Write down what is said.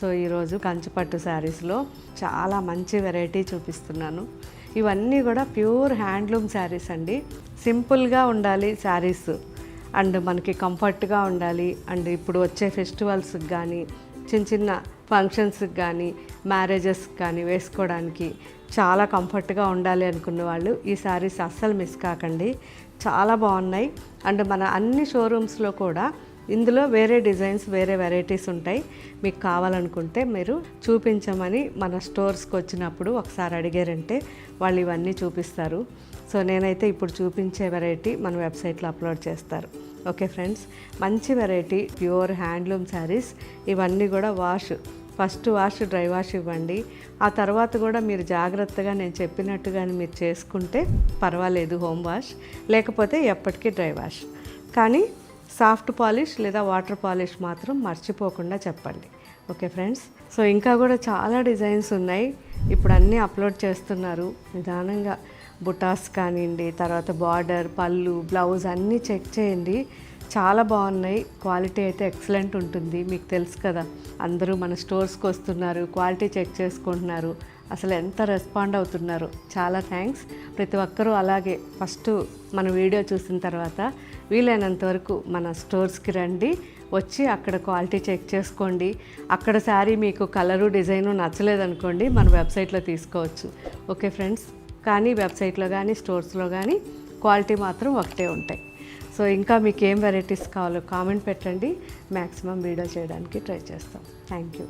So ఈరోజు కంచిపట్టు శారీస్లో చాలా మంచి వెరైటీ చూపిస్తున్నాను. ఇవన్నీ కూడా ప్యూర్ హ్యాండ్లూమ్ శారీస్ అండి. సింపుల్గా ఉండాలి శారీస్ అండ్ మనకి కంఫర్ట్గా ఉండాలి. అండ్ ఇప్పుడు వచ్చే ఫెస్టివల్స్కి కానీ చిన్న చిన్న ఫంక్షన్స్కి కానీ మ్యారేజెస్కి కానీ వేసుకోవడానికి చాలా కంఫర్ట్గా ఉండాలి అనుకున్న వాళ్ళు ఈ శారీస్ అస్సలు మిస్ కాకండి. చాలా బాగున్నాయి. అండ్ మన అన్ని షోరూమ్స్లో కూడా ఇందులో వేరే డిజైన్స్ వేరే వెరైటీస్ ఉంటాయి. మీకు కావాలనుకుంటే మీరు చూపించమని మన స్టోర్స్కి వచ్చినప్పుడు ఒకసారి అడిగారంటే వాళ్ళు ఇవన్నీ చూపిస్తారు. సో నేనైతే ఇప్పుడు చూపించే వెరైటీ మన వెబ్సైట్లో అప్లోడ్ చేస్తారు. ఓకే ఫ్రెండ్స్, మంచి వెరైటీ ప్యూర్ హ్యాండ్లూమ్ శారీస్. ఇవన్నీ కూడా ఫస్ట్ వాష్ డ్రై వాష్ ఇవ్వండి. ఆ తర్వాత కూడా మీరు జాగ్రత్తగా నేను చెప్పినట్టుగానే మీరు చేసుకుంటే పర్వాలేదు, హోమ్ వాష్, లేకపోతే ఎప్పటికీ డ్రై వాష్. కానీ సాఫ్ట్ పాలిష్ లేదా వాటర్ పాలిష్ మాత్రం మర్చిపోకుండా చెప్పండి. ఓకే ఫ్రెండ్స్, సో ఇంకా కూడా చాలా డిజైన్స్ ఉన్నాయి. ఇప్పుడు అన్నీ అప్లోడ్ చేస్తున్నారు. నిదానంగా బుటాస్ కానివ్వండి, తర్వాత బార్డర్, పళ్ళు, బ్లౌజ్ అన్నీ చెక్ చేయండి. చాలా బాగున్నాయి. క్వాలిటీ అయితే ఎక్సలెంట్ ఉంటుంది. మీకు తెలుసు కదా, అందరూ మన స్టోర్స్కి వస్తున్నారు, క్వాలిటీ చెక్ చేసుకుంటున్నారు. అసలు ఎంత రెస్పాండ్ అవుతున్నారు. చాలా థ్యాంక్స్. ప్రతి ఒక్కరూ అలాగే ఫస్ట్ మన వీడియో చూసిన తర్వాత వీలైనంత వరకు మన స్టోర్స్కి రండి, వచ్చి అక్కడ క్వాలిటీ చెక్ చేసుకోండి. అక్కడ శారీ మీకు కలరు డిజైను నచ్చలేదనుకోండి, మన వెబ్సైట్లో తీసుకోవచ్చు. ఓకే ఫ్రెండ్స్, కానీ వెబ్సైట్లో కానీ స్టోర్స్లో కానీ క్వాలిటీ మాత్రం ఒకటే ఉంటాయి. సో ఇంకా మీకు ఏం వెరైటీస్ కావాలో కామెంట్ పెట్టండి. మ్యాక్సిమం వీడియో చేయడానికి ట్రై చేస్తాం. Thank you.